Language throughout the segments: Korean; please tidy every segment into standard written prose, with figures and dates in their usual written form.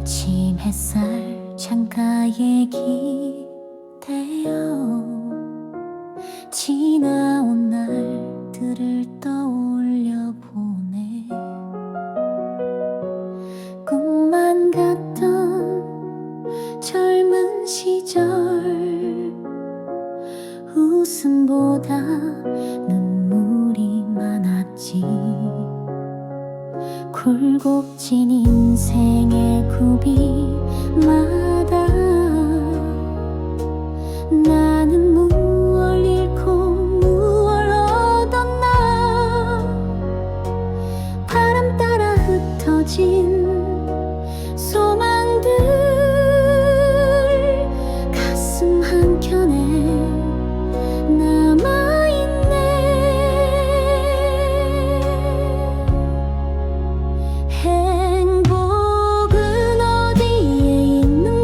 아침 햇살 창가에 기대어 지나온 날들을 떠올려 보네. 꿈만 같던 젊은 시절, 웃음보다 눈물이 많았지. 굴곡진 인생의 고비마다 나는 무얼 잃고 무얼 얻었나. 바람 따라 흩어진 소망들 가슴 한켠에 남아있네. 행복은 어디에 있는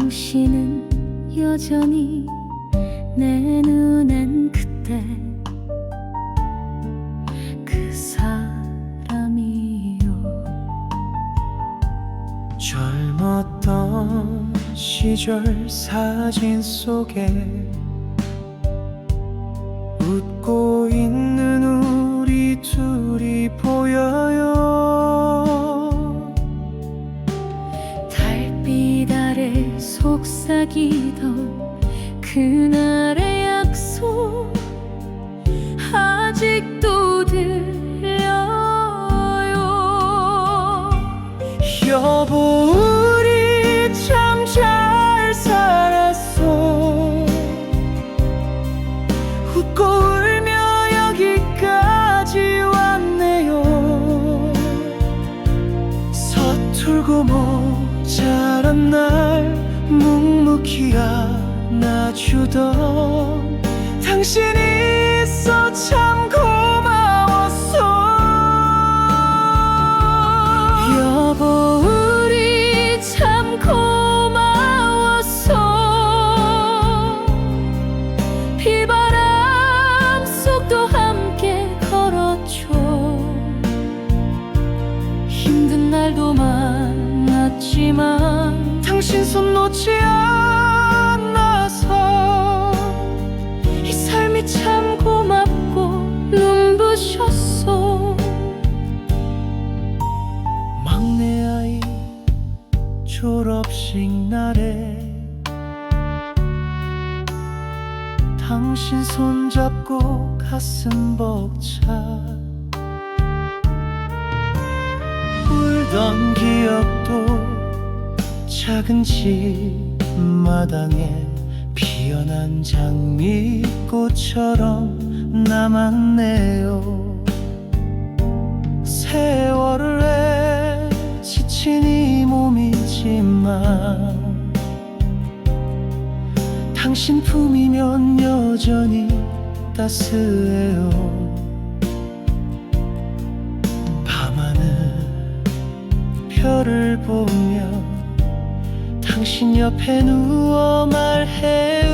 당신은 여전히 내 눈엔 그때 그 사람이요. 젊었던 시절 사진 속에 웃고 있는 우리 둘이 보여요. 달빛 아래 속삭이던 그날의 약속 아직도 들려요. 여보, 우리 참 잘 살았어. 웃고 울며 여기까지 왔네요. 서툴고 모자란 날 묵묵히 안아주던 당신이 있어 참 고마웠어. 여보, 우리 참 고마웠어. 비바람 속도 함께 걸었죠. 힘든 날도 많았지만 당신 손 놓지 않아서 이 삶이 참 고맙고 눈부셨어. 막내 아이 졸업식 날에 당신 손잡고 가슴 벅차 울던 기억도 작은 집 마당에 피어난 장미꽃처럼 남았네요. 세월에 지친 이 몸이지만 당신 품이면 여전히 따스해요. 밤하늘 별을 보며 당신 옆에 누워 말해요.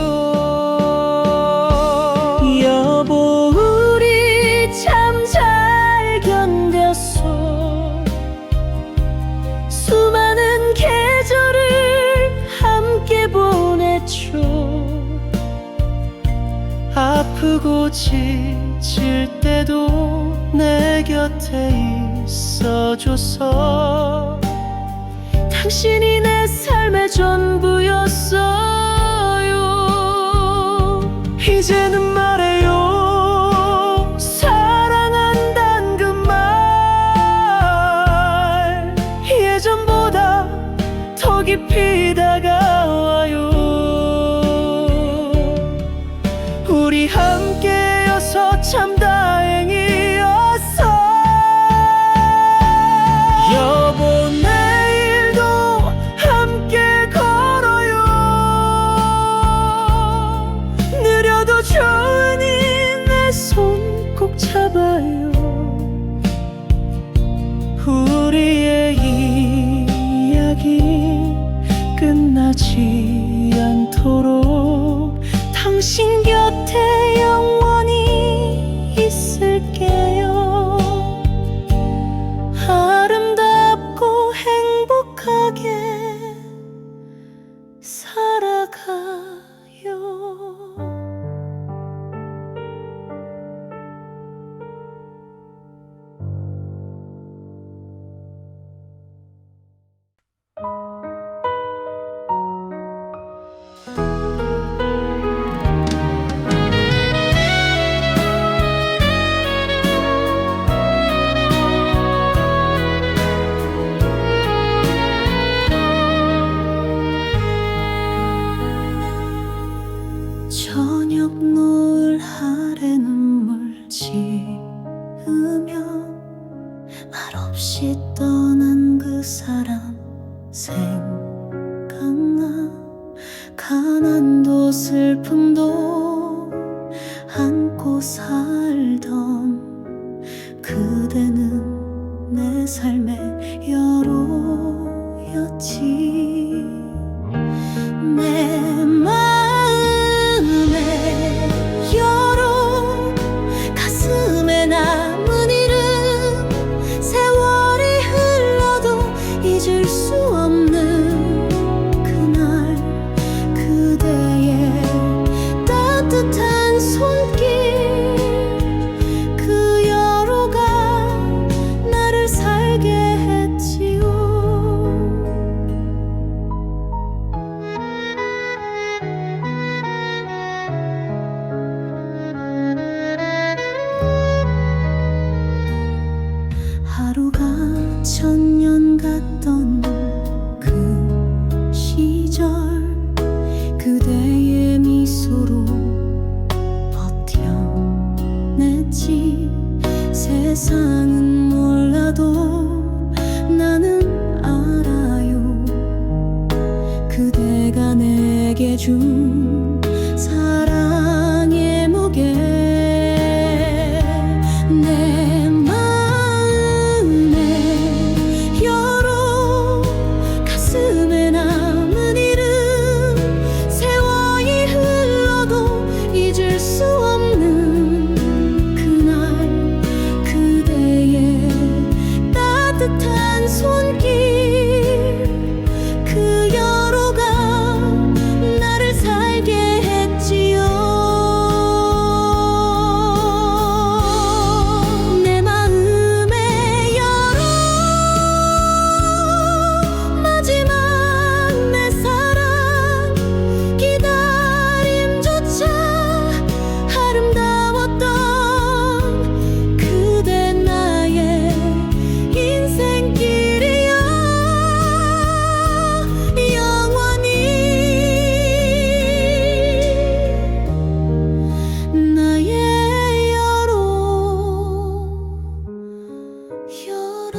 여보, 우리 참 잘 견뎠어. 수많은 계절을 함께 보냈죠. 아프고 지칠 때도 내 곁에 있어줘서 당신이 내 삶의 전부였어요. 이제는 말해요. 사랑한단 그 말 예전보다 더 깊이 다가와요. 우리 함께여서 참 다행이었어. 여보, 내일도 함께 걸어요. 느려도 좋으니 내 손 꼭 잡아요. 우리의 이야기 끝나지 않도록 당신 곁에 영원히 있을게요. 아름답고 행복하게 살아가요. 저녁 노을 아래 눈물 지으며 말없이 떠난 그 사람 생각나. 가난도 슬픔도 안고 살던 그대는 내 삶의 여로였지. 하루가 천년 같던 그 시절 그대의 미소로 버텨냈지. 세상은 몰라도 나는 알아요. 그대가 내게 준 사랑의 무게. 내 마음에 열어 가슴에 남은 이름. 세월이 흘러도 잊을 수 없는 그날 그대의 따뜻한 손길. 그 여로가 나를 살게 했지요. 내 마음에 열어 마지막 내 사랑. 기다림조차 아름다웠던 그대 나의 인생길이여. 영원히 나의 여로 열어.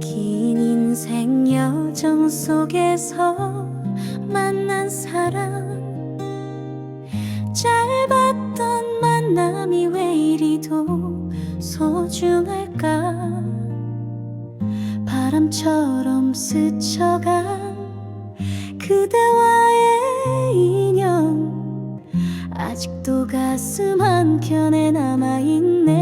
긴 인생 여정 속에서 만난 사람. 짧았던 만남이 왜 이리도 소중할까. 바람처럼 스쳐간 그대와의 인연. 아직도 가슴 한켠에 남아있네.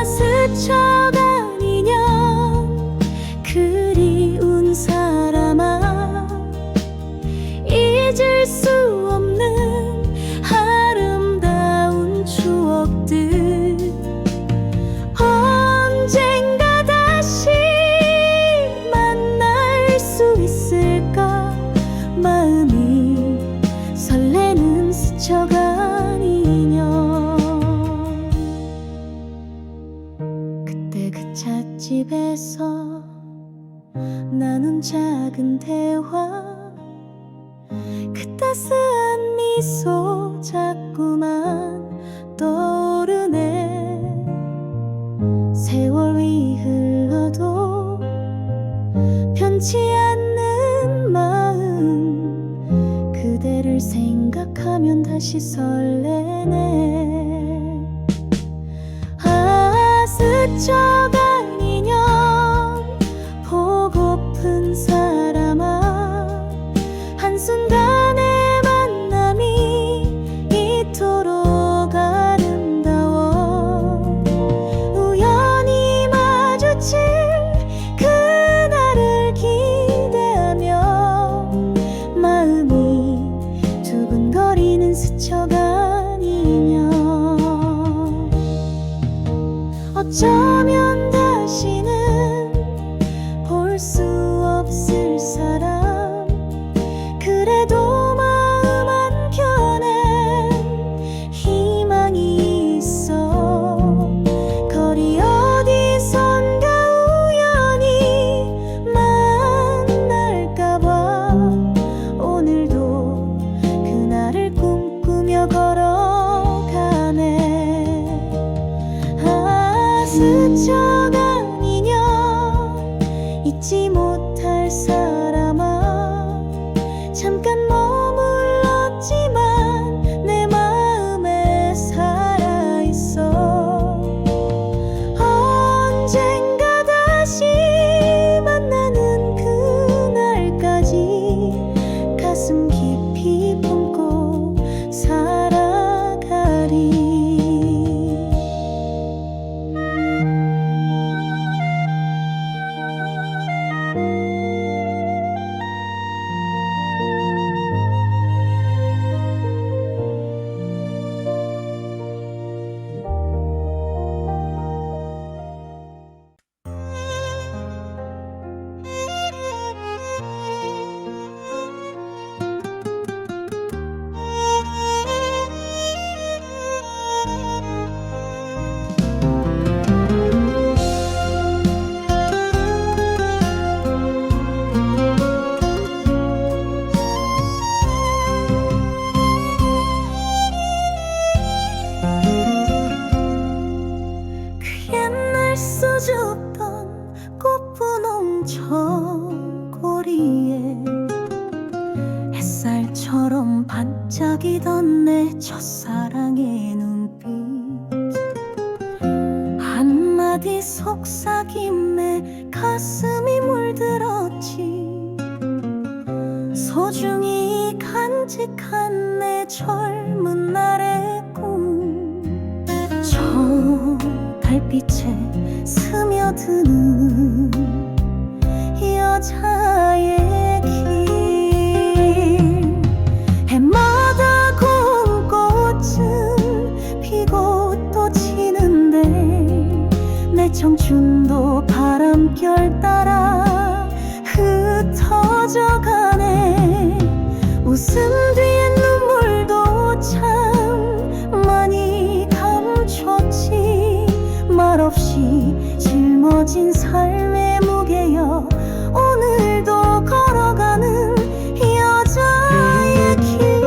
스쳐간 인연. 그리운 사람아. 잊을 수 없는 아름다운 추억들. 언젠가 다시 만날 수 있을까. 마음이 설레는 스쳐간 인연. 그때 그 찻집에서 나눈 작은 대화. 그 따스한 미소 자꾸만 떠오르네. 세월이 흘러도 변치 않는 마음. 그대를 생각하면 다시 설레네. 스쳐간 인연. 보고픈 사람아. 한순간의 만남이 이토록 아름다워. 우연히 마주친 그날을 기대하며 마음이 두근거리는 스쳐간 인연. 어쩌면 다시는 볼 수 없을 사람. 그래도 마음 한켠엔 희망이 있어. 거리 어디선가 우연히 만날까봐 오늘도 그날을 꿈꾸며 걸어가네. 스쳐간 인연. 잊지 못할 사람아. 잠깐 머물렀지만 내 마음에 살아있어. 언젠가 다시 만나는 그날까지 가슴 깊이 품고 살아가리. 그 옛날 수줍던 꽃분홍 저고리에 햇살처럼 반짝이던 내 첫사랑의 눈빛, 한마디 속삭임에 가슴이 물들었지. 소중히 간직한 내 젊은 날의 꿈, 저 달빛에 스며드는 여자의 길. 해마다 고운 꽃은 피고 또 지는데 내 청춘도 바람결 따라 흩어져 가네. 웃음 뒤엔 눈물도 참 많이 감췄지. 말없이 짊어진 삶의 무게여 오늘도 걸어가는 여자의 길.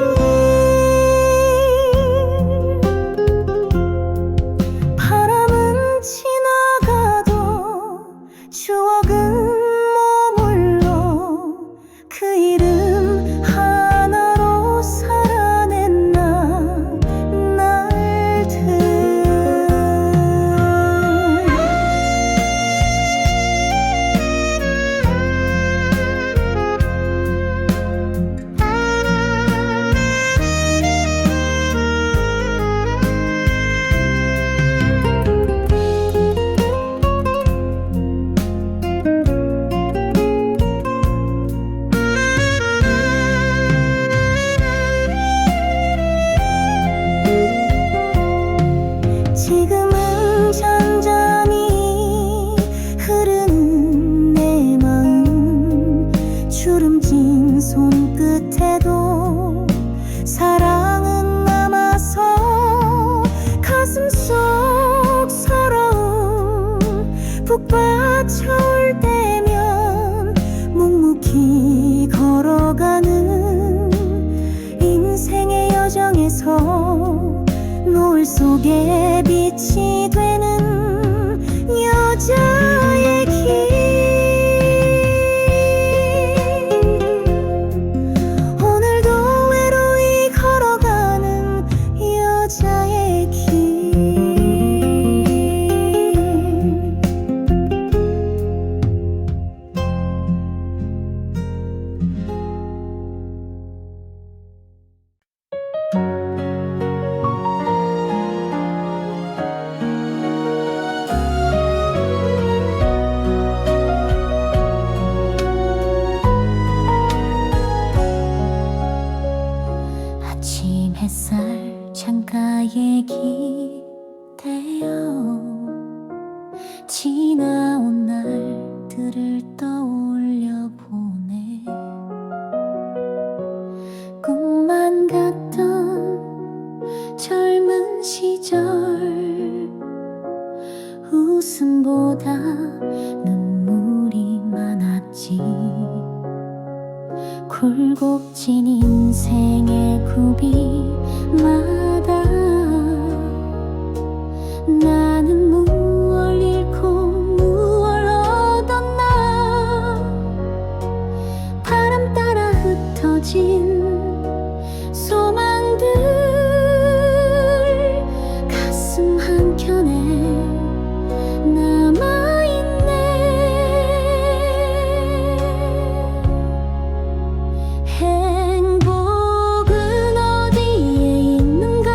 바람은 지나가도 추억은 머물러 그 이름 하나로 살아낸 날들. 지금은 잔잔히 흐르는 내 마음, 주름진 손끝에도 사랑은 남아서 가슴 속 서러움 북받쳐올 때면 묵묵히 걸어가는 인생의 여정에서 노을 속에 빛이 되는 여자의 길. 오늘도 외로이 걸어가는 여자의 길. 아침 햇살 창가에 기대어 지나온 날들을 떠올려 보네. 꿈만 같던 젊은 시절, 웃음보다 눈물이 많았지. 굴곡진 인생의 굽이마다 나는 무얼 잃고 무얼 얻었나. 바람 따라 흩어진 소망들 가슴 한켠에 남아있네. 행복은 어디에 있는가.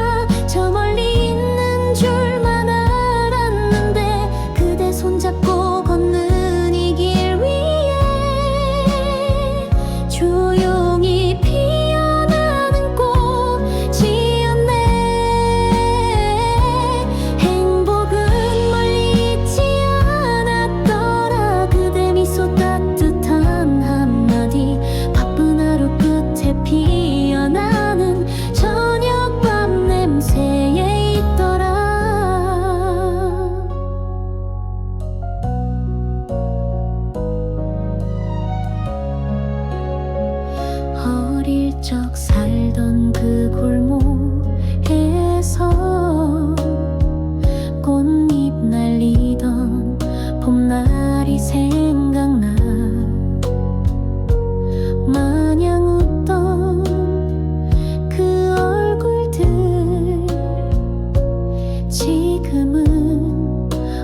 지금은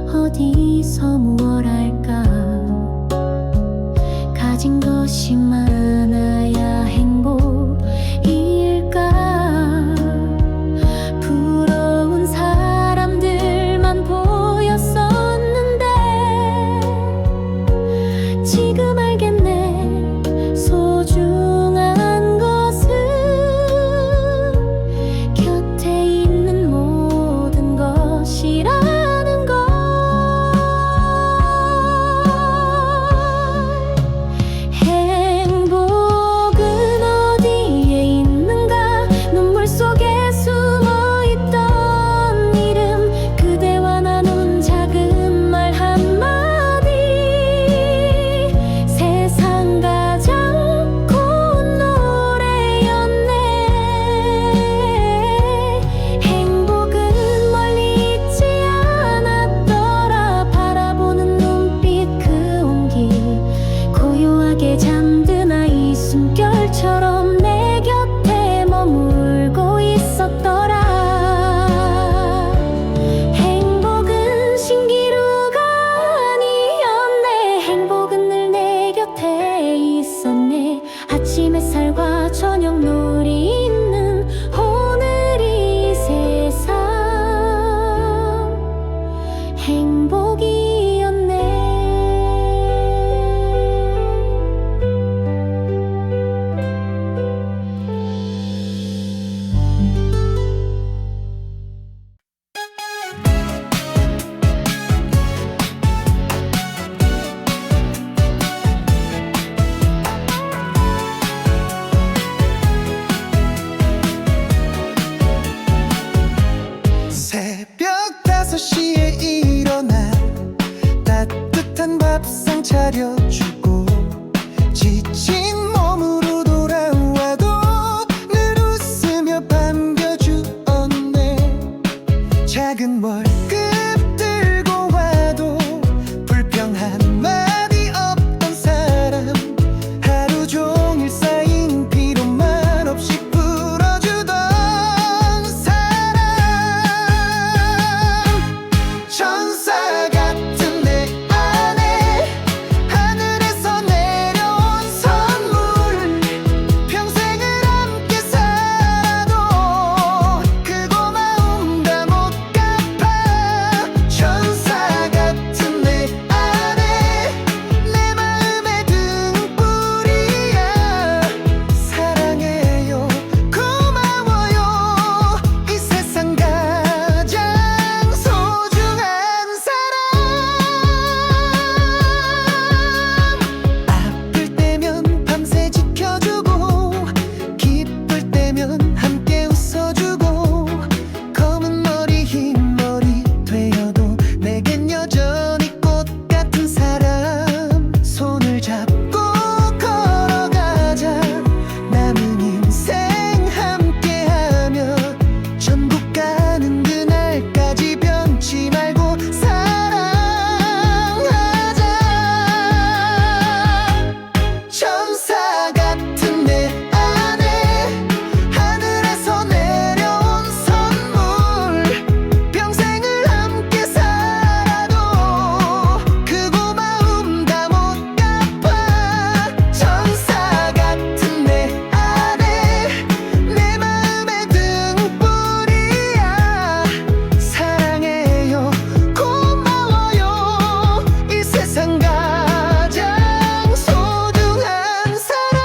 어디서 무얼 할까? 가진 것이 많아야 행복일까? 부러운 사람들만 보였었는데 지금 알겠네. 소중한 것은 곁에 있는 모든 것이라는 걸. 행복은 어디에 있는가? 눈물 속에 숨어있던 이름, 그대와 나눈 작은 말 한마디, 세상 가장 고운 노래였네. 행복은 멀리 있지 않았더라. 바라보는 눈빛 그 온기, 고요하게 잠든 아이 숨결처럼 내 곁에 머물고 있었더라. 행복은 신기루가 아니었네. 행복은 늘 내 곁에 있었네. 아침 햇살과 저녁 놀이 있는 오늘 이 세상 행복이었네. 새벽 5시에 일어나 따뜻한 밥상 차려주고 지친 몸으로 돌아와도 늘 웃으며 반겨주었네. 작은 월급 들고 와도 불평 한마디 없던 사람, 하루 종일 쌓인 피로만 없이 풀어주던 사람, 천사 같은 내 안에 하늘에서 내려온 선물, 평생을 함께 살아도 그 고마움 다 못 갚아. 천사 같은 내 안에 내 마음의 등불이야. 사랑해요, 고마워요, 이 세상 가장 소중한 사람. 아플 때면 밤새 지켜주고 기쁠 때면 함께 웃어주고 검은 머리 흰 머리 되어도 내겐 여전히 꽃 같은 사람. 손을 잡고 걸어가자. 남은 인생 함께하며 천국 가는 그날까지 변치 말고 사랑하자. 천사 같은 내 안에 하늘에서 내려온 선물, 평생을 함께 살아도 그 고마움 다 못 갚아. 천사 같은 내 안에 내 마음의 등불이야. 사랑해요, 고마워요, 이 세상 가장 소중한 사람.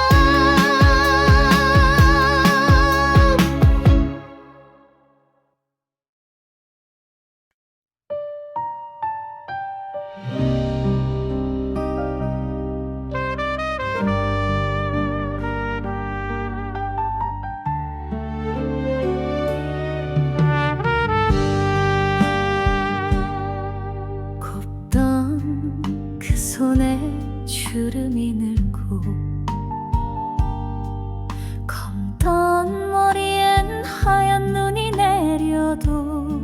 곱던 그 손에 주름이 늘고 검던 머리엔 하얀 눈이 내려도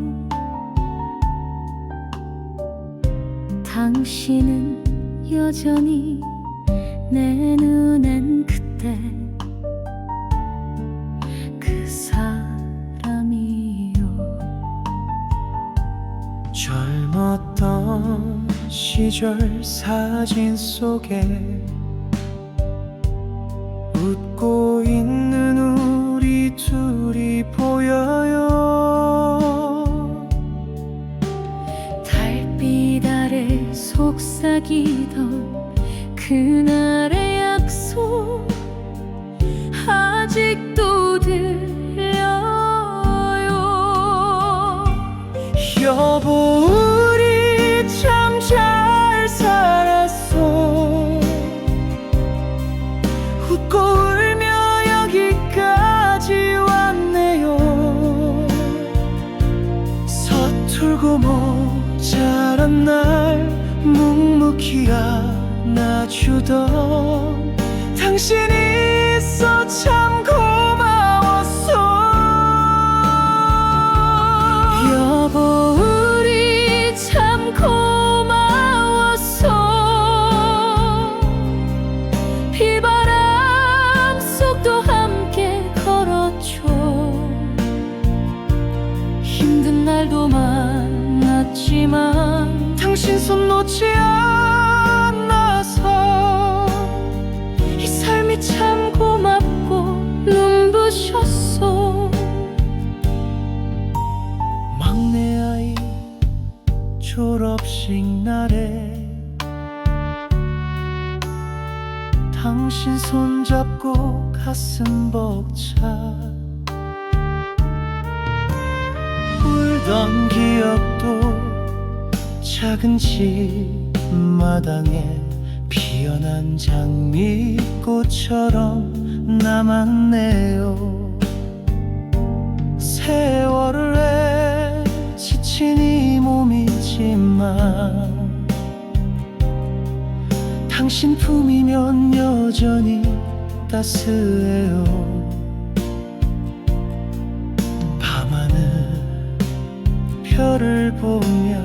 당신은 여전히 내 눈엔 그때 그 사람이요. 젊었던 시절 사진 속에 웃고 있는 우리 둘이 보여요. 달빛 아래 속삭이던 그날의 약속 아직도 들려요. 여보, 우리 참 잘 살았어. 웃고 울며 여기까지 왔네요. 서툴고 모자란 날 묵묵히 안아주던 당신이 있어 참 고마웠어. 여보, 우리 참 고마웠어. 비바람 속도 함께 걸었죠. 힘든 날도 많았지만 당신 손 놓지 않아서 이 삶이 참 고맙고 눈부셨어. 막내 아이 졸업식 날에 당신 손잡고 가슴 벅차 울던 기억도 작은 집 마당에 피어난 장미꽃처럼 남았네요. 세월에 지친 이 몸이지만 당신 품이면 여전히 따스해요. 밤하늘 별을 보며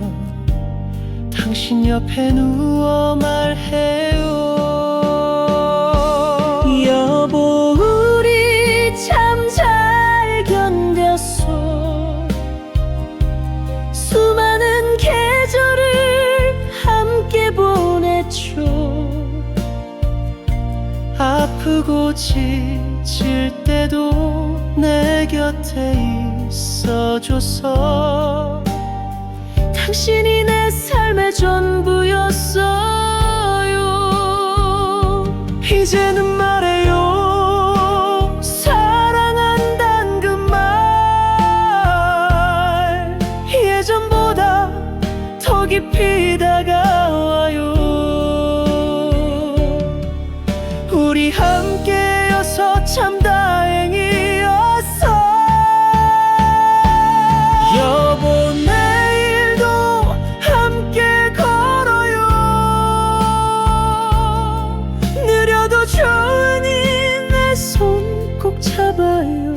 당신 옆에 누워 말해요. 여보, 우리 참 잘 견뎠어. 수많은 계절을 함께 보냈죠. 아프고 지칠 때도 내 곁에 있어줘서 당신이 내 삶의 전부였어요. 이제는 말해요. 사랑한단 그 말 예전보다 더 깊이 다가와요. 우리 함께여서 참 다행이었어. 여보, 내일도 함께 걸어요. 느려도 좋으니 내 손 꼭 잡아요.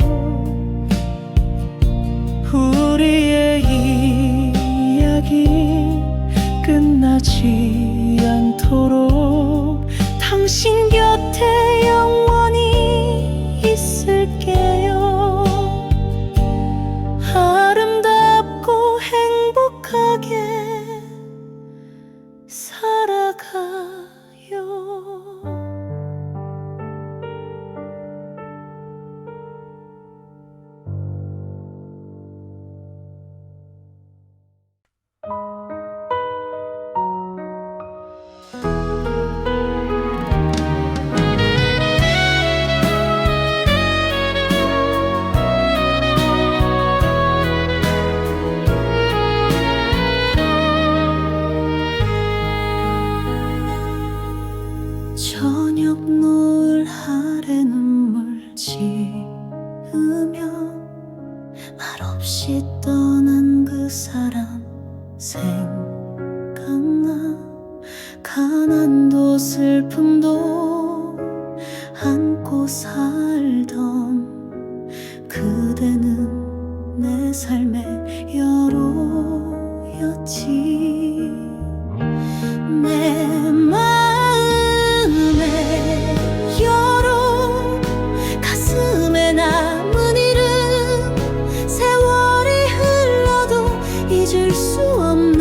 우리의 이야기 끝나지 않도록 당신 곁에 영원히 있을게요. 아름답고 행복하게 살아가요. 저녁 노을 아래 눈물 지으며 말없이 떠난 그 사람 생각나. 가난도 슬픔도 안고 살던 그대는 내 삶의 여로였지. 내 마음의 여로, 가슴에 남은 이름, 세월이 흘러도 잊을 수 없는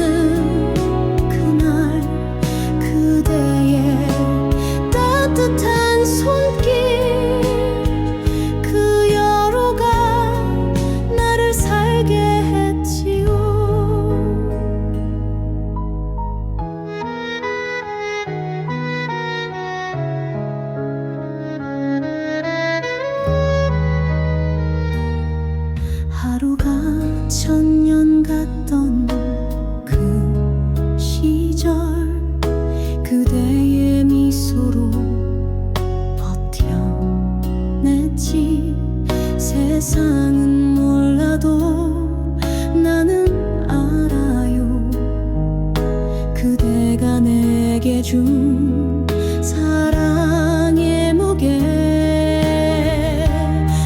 준 사랑의 무게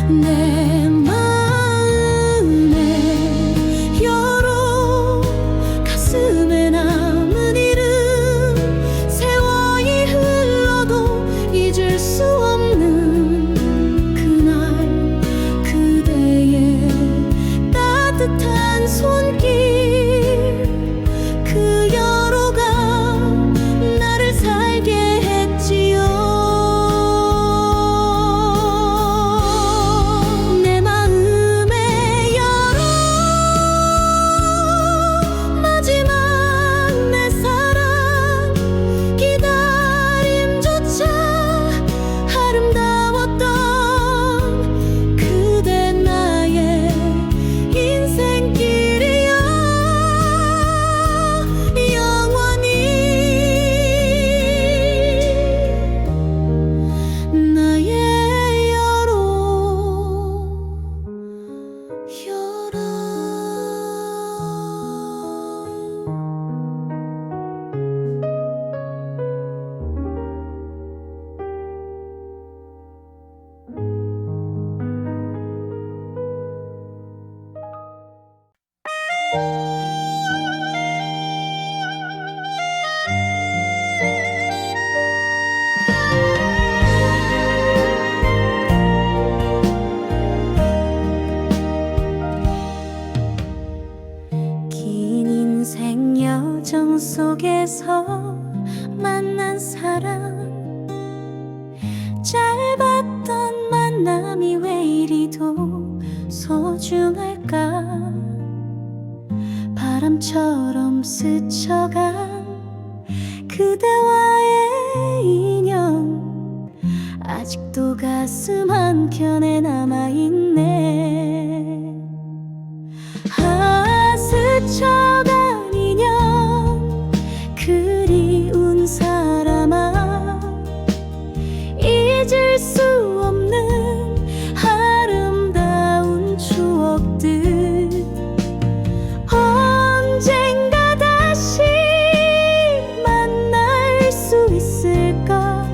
내 마음에 열어 가슴에 남은 이름 세월이 흘러도 잊을 수 없는 그날 그대의 따뜻한 손길 그 여로가 나를 살게 했지요. 내 마음에 열어 마지막 내 사랑 기다림조차 아름다웠던 그대 나의 인생길이여 영원히 나의 여로 열어 긴 인생 여정 속에서 만난 사람 짧았던 만남이 왜 이리도 소중할까 바람처럼 스쳐간 그대와의 인연 아직도 가슴 한켠에 남아있네 스쳐간 인연 그리운 사람아 잊을 수 없는 아름다운 추억들 언젠가 다시 만날 수 있을까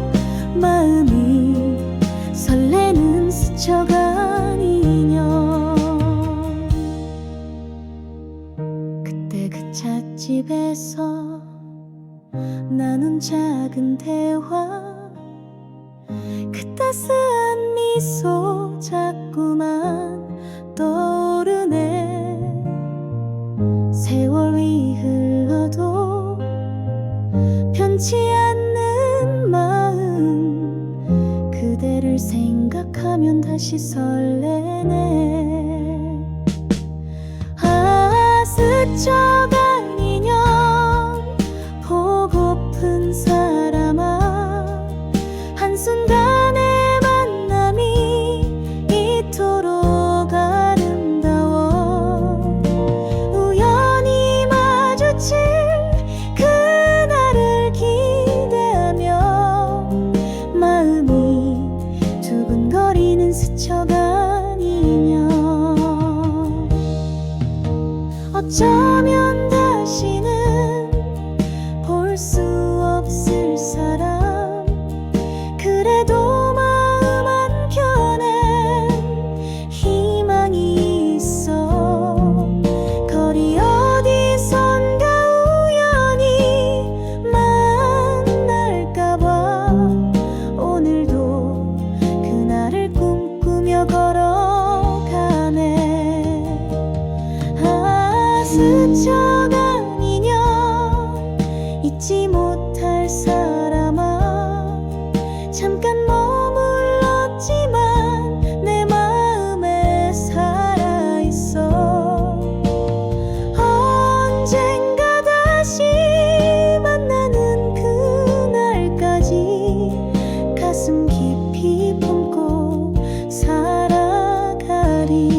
마음이 설레는 스쳐간 인연 그때 그 찻집에서 나눈 작은 대화 그 따스한 미소 자꾸만 떠오르네 세월이 흘러도 변치 않는 마음 그대를 생각하면 다시 설레네 스쳐간 인연 보고픈 사람아 한순간의 만남이 이토록 아름다워 우연히 마주친 그날을 기대하며 마음이 두근거리는 스쳐간 인연 어쩌면 다시는 볼 수 없을 사람 그래도 마음 한켠엔 희망이 있어 거리 어디선가 우연히 만날까봐 오늘도 그날을 꿈꾸며 걸어가네 스쳐간 인연 잊지 못할 사람아 잠깐 머물렀지만 내 마음에 살아있어 언젠가 다시 만나는 그날까지 가슴 깊이 품고 살아가리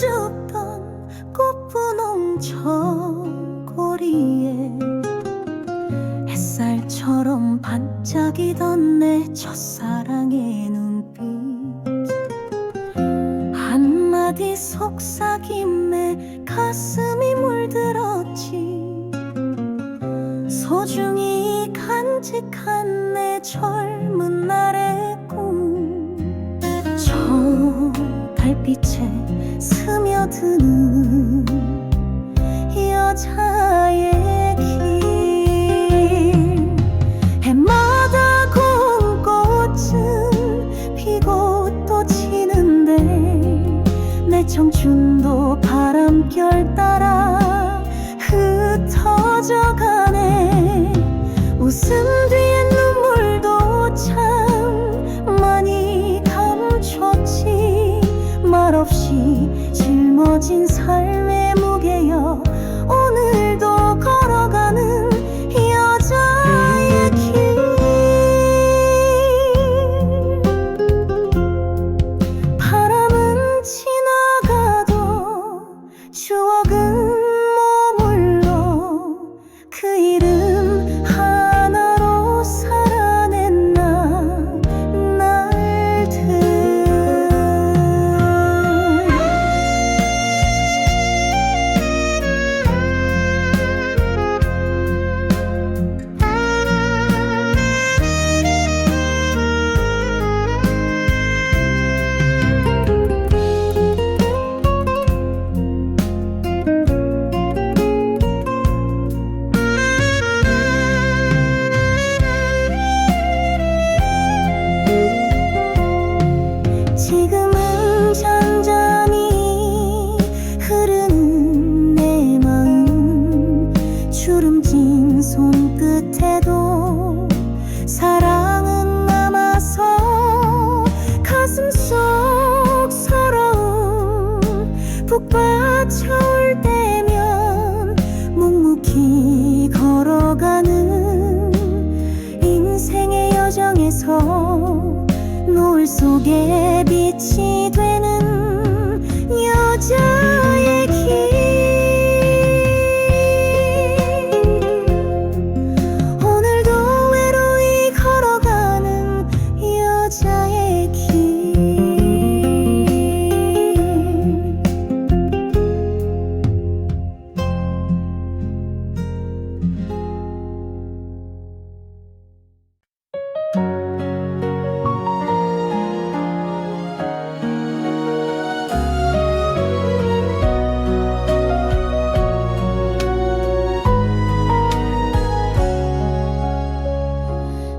줍던 꽃분홍 저고리에 햇살처럼 반짝이던 내 첫사랑의 눈빛, 한마디 속삭임에 가슴이 물들었지. 소중히 간직한 내 젊은 날의 꿈, 저 달빛에 스며드는 여자의 길. 해마다 고운 꽃은 피고 또 지는데 내 청춘도 바람결 따라 흩어져 가네. 웃음 뒤엔 눈물도 참 많이 감췄지. 말없이 짊어진 삶의 무게여 오늘도 걸어가는 여자의 길. 바람은 지나가도 추억은 머물러 그 이름 하나로 살아낸 날들. 지금은 잔잔히 흐르는 내 마음, 주름진 손끝에도 사랑은 남아서 가슴 속 서러움 북받쳐올 때면 묵묵히 걸어가는 인생의 여정에서 노을 속에 빛이 되는 여자의 길. 오늘도 외로이 걸어가는 여자의 길.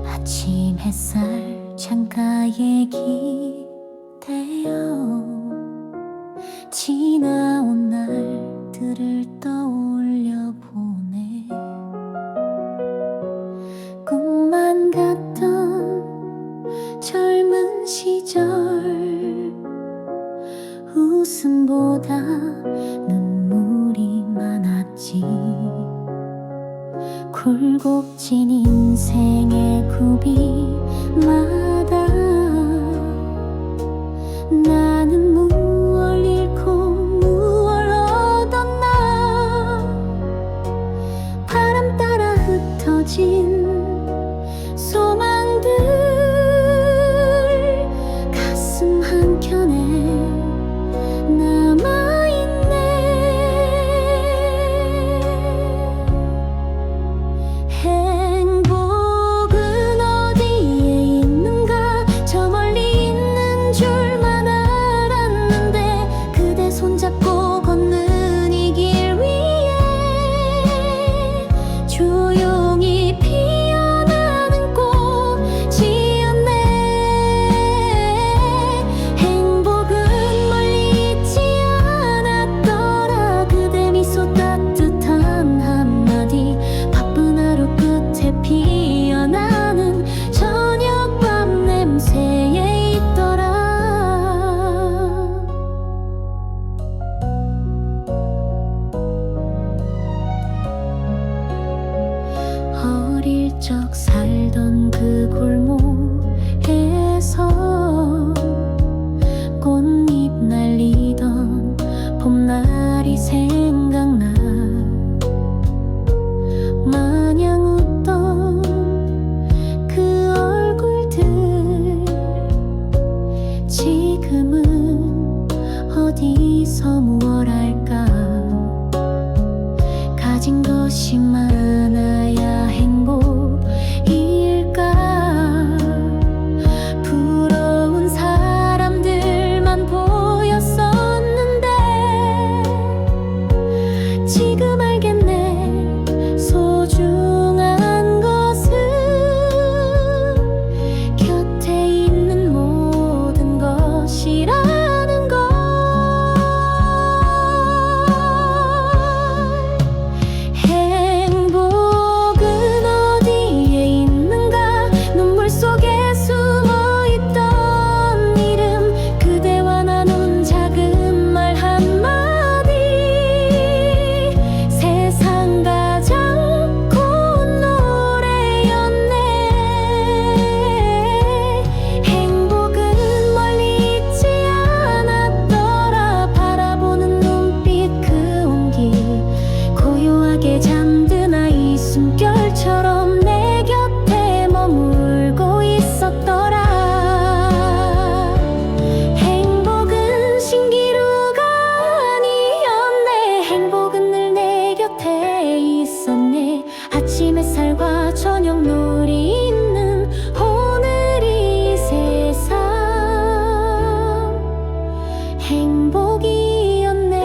아침 햇살 창가에 기대어 지나온 날들을 떠올려 보네. 꿈만 같던 젊은 시절, 웃음보다 눈물이 많았지. 굴곡진 인생의 굽이마다 나는 무얼 잃고 무얼 얻었나. 바람 따라 흩어진 소망들 가슴 한켠에 남아있네. 행복은 어디에 있는가, 저 멀리 있는 줄만 알았는데 그대 손잡고 걷는 이 길 위에 조용히 피어나는 꽃이었네. 행복은 멀리 있지 않았더라. 그대 미소 따뜻한 한마디, 바쁜 하루 끝에 피어나는 저녁밤 냄새에 있더라. 어릴 적 살던 그 골목에서 꽃잎 날리던 봄 봄날이 생각나. 마냥 웃던 그 얼굴들 지금은 어디서 무얼 할까. 가진 것이 많아야 행복일까. 부러운 사람들만 보였었는데 지금 알겠네. 소중한 것은 곁에 있는 모든 것이라는 걸. 행복은 어디에 있는가. 눈물 속에 숨어 있던 이름, 그대와 나눈 작은 말 한마디. 세상 가장 고운 노래였네. 행복은 멀리 있지 않았더라. 바라보는 눈빛 그 온기, 고요하게 잠든 아이 숨결처럼 내 곁에 머물고 있었더라. 행복은 신기루가 아니었네. 행복은 늘 내 곁에 있었네. 아침 햇살과 저녁 놀이 있는 오늘 이 세상 행복이었네.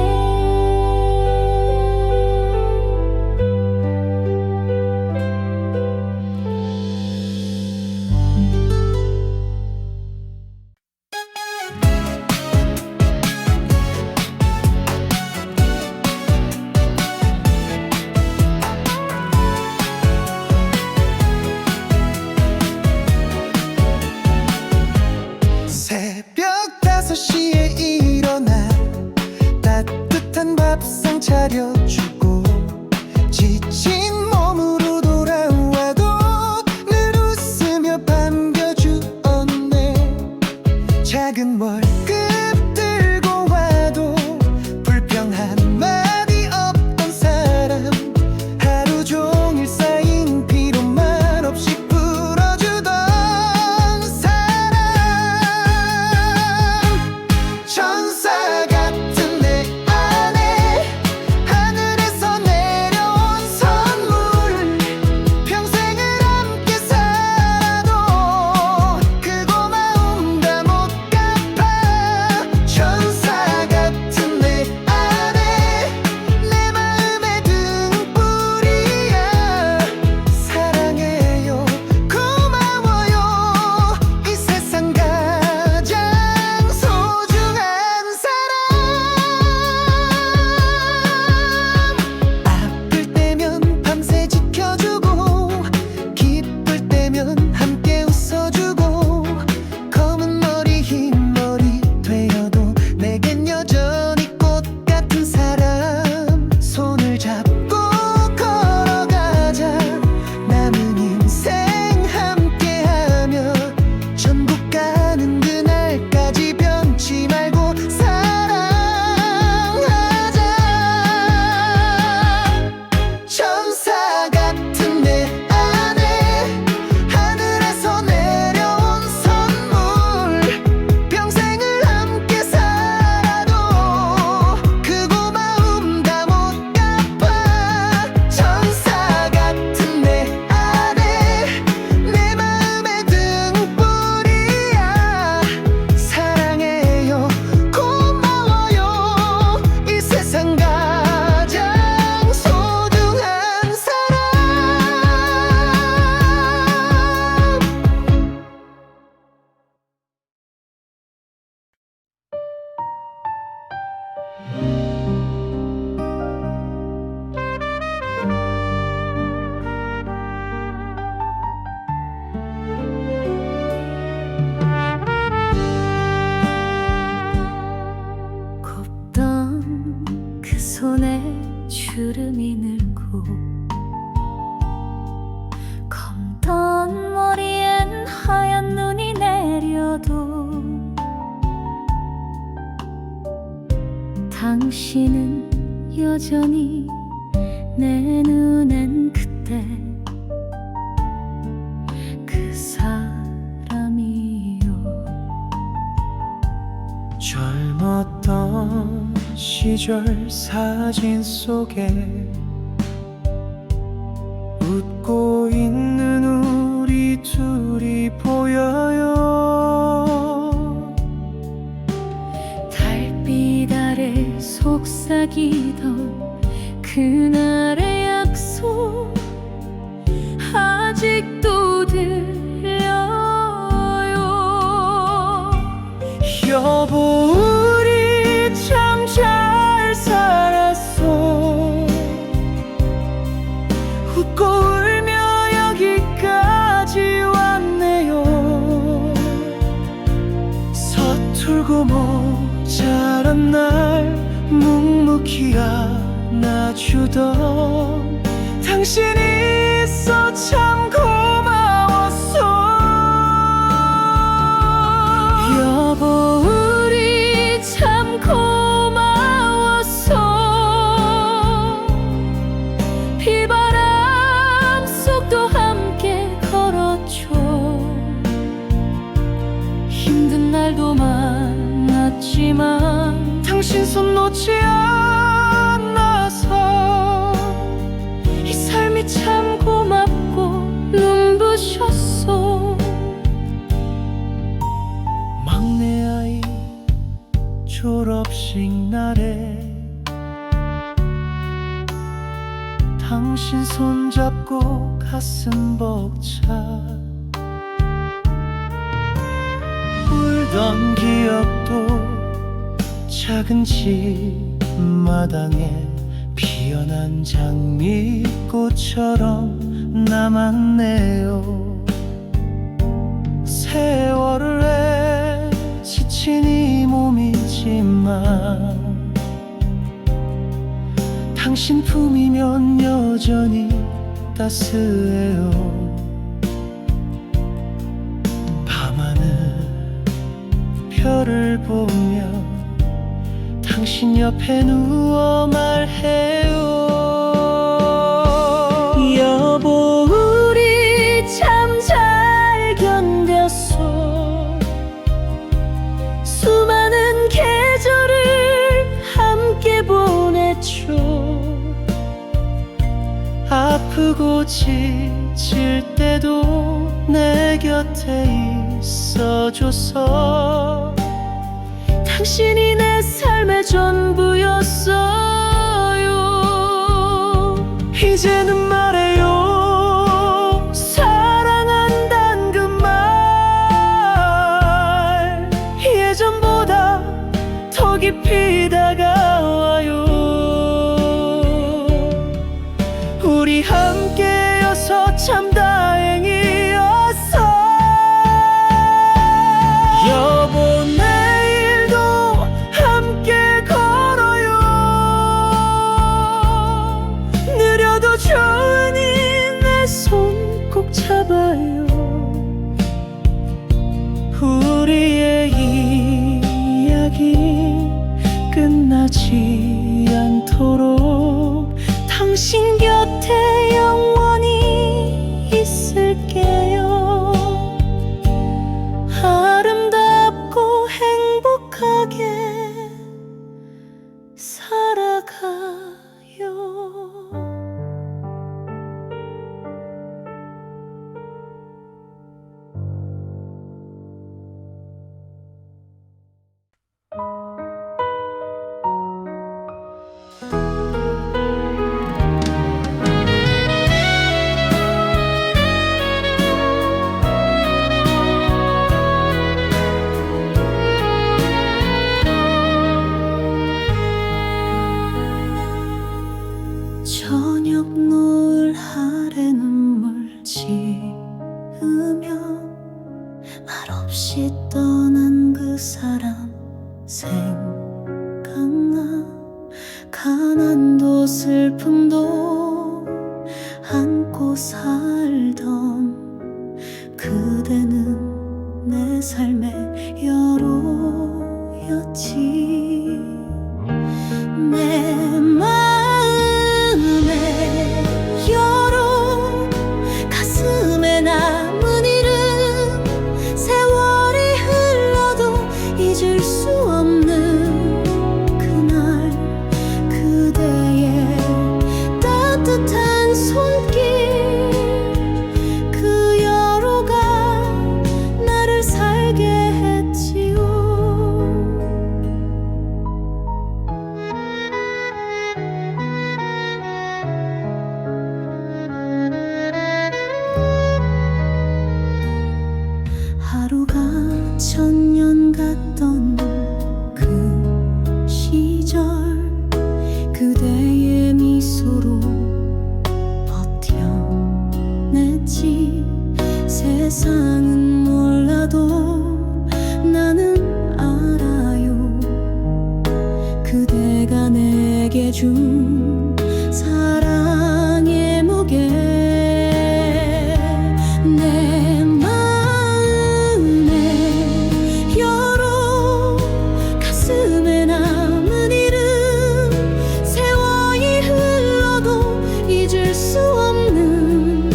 새벽 5시에 일어나 따뜻한 밥상 차려주고 지친 몸으로 돌아와도 늘 웃으며 반겨주었네. 작은 월급 들고 와도 불평 한마디 없던 사람, 하루 종일 쌓인 피로만 없이 풀어주던 사람. 천사 같은 내 안에 하늘에서 내려온 선물, 평생을 함께 살아도 그 고마움 다 못 갚아. 천사 같은 내 안에 내 마음의 등불이야. 사랑해요, 고마워요, 이 세상 가장 소중한 사람. 아플 때면 밤새 지켜주고 기쁠 때면 함께 웃어주고 검은 머리 흰 머리 되어도 내겐 여전히 꽃 같은 사람. 손을 잡고 걸어가자. 남은 인생 함께하며 천국 가는 그날까지 변치 말고 사랑하자. 천사 같은 내 안에 하늘에서 내려온 선물, 평생을 함께 살아도 그 고마움 다 못 갚아. 천사 같은 내 안에 내 마음의 등불이야. 사랑해요, 고마워요, 이 세상 가장 소중한 사람. 곱던 그 손에 주름이 늘고 검던 머리엔 하얀 눈이 내려도 당신은 여전히 내 눈엔 그때 그 사람이요. 젊었던 시절 사진 속에 웃고 있는 우리 둘이 보여요. 달빛 아래 속삭이던 그날의 약속 아직도 들려요. 여보, 우리 참 잘 살았어. 웃고 울며 여기까지 왔네요. 서툴고 모자란 날 묵묵히 안아주던 당신이 있어 참 고마웠어. 여보, 우리 참 고마웠어. 비바람 속도 함께 걸었죠. 힘든 날도 많았지만 당신 손 놓지 않아서 이 삶이 참 고맙고 눈부셨어. 막내 아이 졸업식 날에 당신 손잡고 가슴 벅차 울던 기억도 작은 집 마당에 피어난 장미꽃처럼 남았네요. 세월에 지친 이 몸이지만 당신 품이면 여전히 따스해요. 밤하늘 별을 보며 당신 옆에 누워 말해요. 여보, 우리 참 잘 견뎠어. 수많은 계절을 함께 보냈죠. 아프고 지칠 때도 내 곁에 있어줘서 당신이 내 삶의 전부였어요. 이제는 말해요. 사랑한단 그 말 예전보다 더 깊이 다가와요. 우리 함께여서 참 다행이었어. 여보, 내일도 함께 걸어요. 느려도 좋으니 내 손 꼭 잡아요. 우리의 이야기 끝나지 않도록 당신 곁에 영원히 있을게요. 아름답고 행복하게 살아가요. 저녁 노을 아래 눈물 지으며 말없이 떠난 그 사람 생각나. 가난도 슬픔도 안고 살던 그대는 내 삶의 여로였지. 그대의 미소로 버텨냈지. 세상은 몰라도 나는 알아요. 그대가 내게 준 사랑의 무게. 내 마음에 열어 가슴에 남은 이름. 세월이 흘러도 잊을 수 없는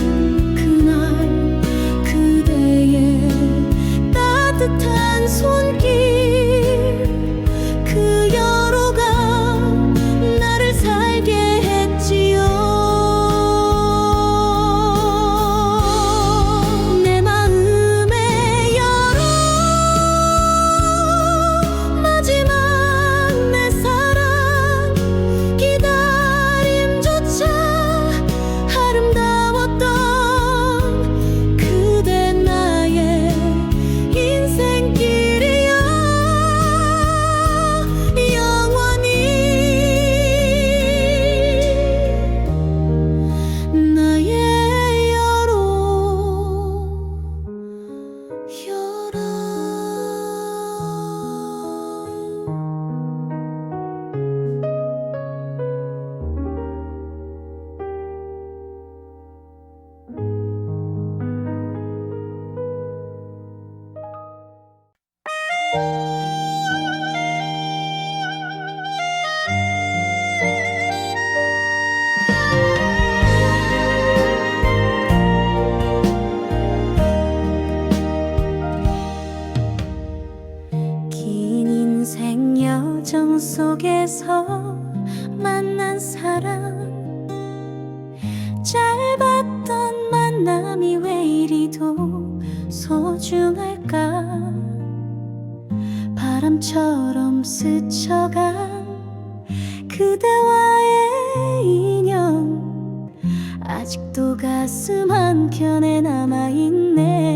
그날 그대의 따뜻한 손길. 그 여로가 나를 살게 했지요. 내 마음에 열어 마지막 내 사랑. 기다림조차 아름다웠던 그대 나의 인생길이야. 영원히 나의 여로. 긴 인생 여정 속에서 만난 사람. 짧았던 만남이 왜 이리도 소중할까. 바람처럼 스쳐간 그대와의 인연. 아직도 가슴 한켠에 남아있네.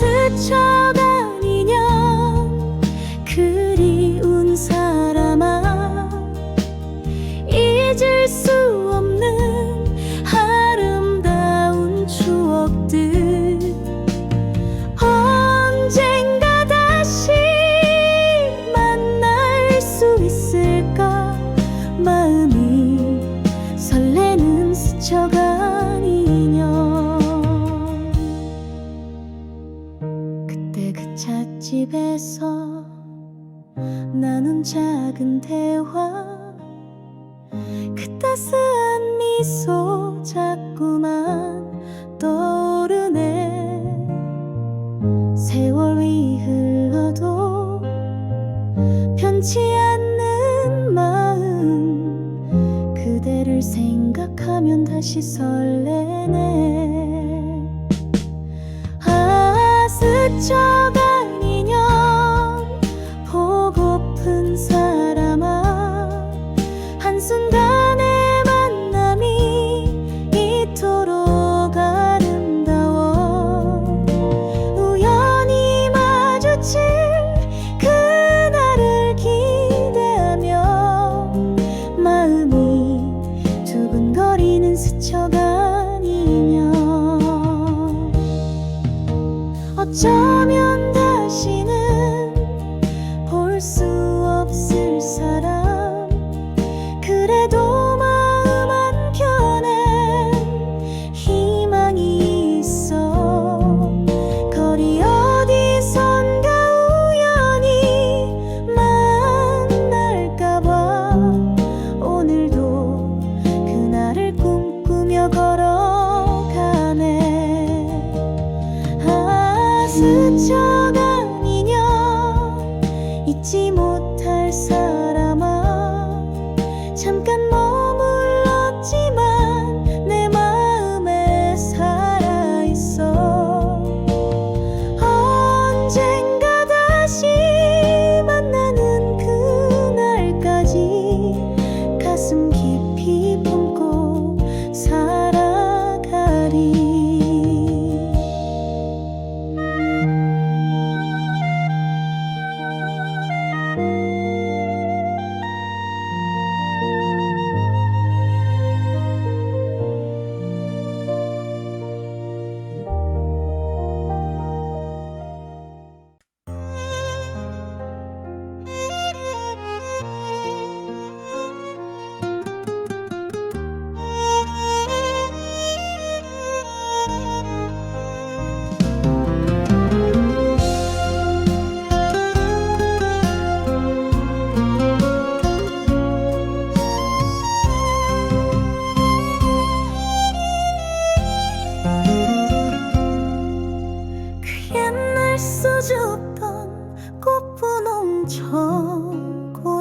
스쳐간 인연. 그리운 사람아. 잊을 수 없는 아름다운 추억들. 언젠가 다시 만날 수 있을까. 마음이 설레는 스쳐간 인연. 그때 그 찻집에서 나눈 작은 대화. 그 따스한 미소 자꾸만 떠오르네. 세월이 흘러도 변치 않는 마음. 그대를 생각하면 다시 설레네. 스쳐간 인연. 보고픈 사람아. 한순간의 만남이 이토록 아름다워. 우연히 마주친 그날을 기대하며 마음이 두근거리는 스쳐간 인연. 어쩌면 다시는 볼 수 없을 사람. 그래도 마음 한켠엔 희망이 있어. 거리 어디선가 우연히 만날까봐 오늘도 그날을 꿈꾸며 걸어가네. 스쳐간 인연. 잊지 못할 사람아. 잠깐 머물렀지만 내 마음에 살아있어. 언젠가 다시 만나는 그날까지 가슴 깊이 품고 살아가리.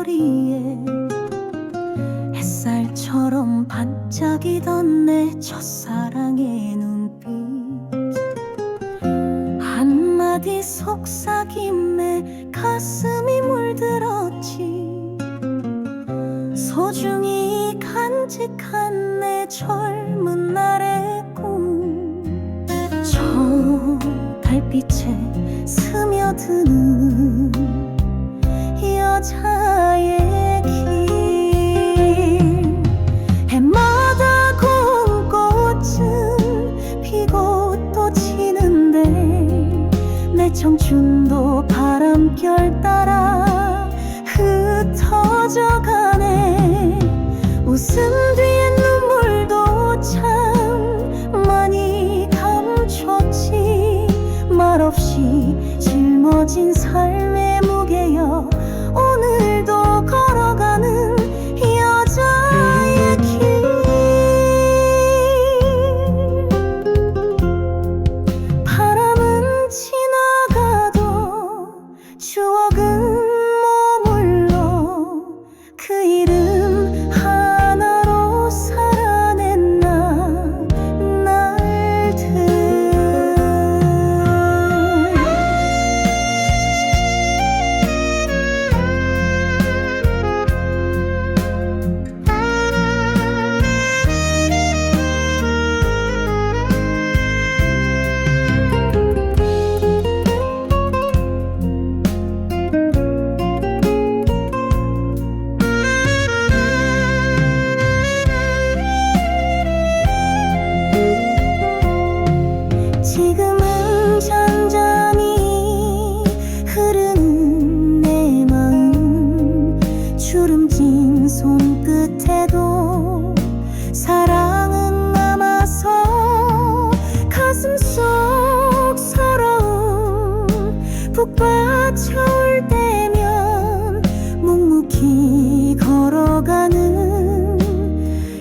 거리에 햇살처럼 반짝이던 내 첫사랑의 눈빛, 한마디 속삭임에 가슴이 물들었지. 소중히 간직한 내 젊은 날의 꿈, 저 달빛에 스며드는 여자의 길. 해마다 고운 꽃은 피고 또 지는데 내 청춘도 바람결 따라 흩어져 가네. 웃음 뒤엔 눈물도 참 많이 감췄지. 말없이 짊어진 삶의 무게여 오늘도 걸어가는 여자의 길. 바람은 지나가도 추억은 머물러 그 이름 하나로 살아낸 날들. 지금은 잔잔히 흐르는 내 마음, 주름진 손끝에도 사랑은 남아서 가슴 속 서러움 북받쳐올 때면 묵묵히 걸어가는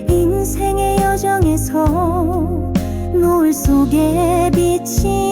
인생의 여정에서 노을 속에 비친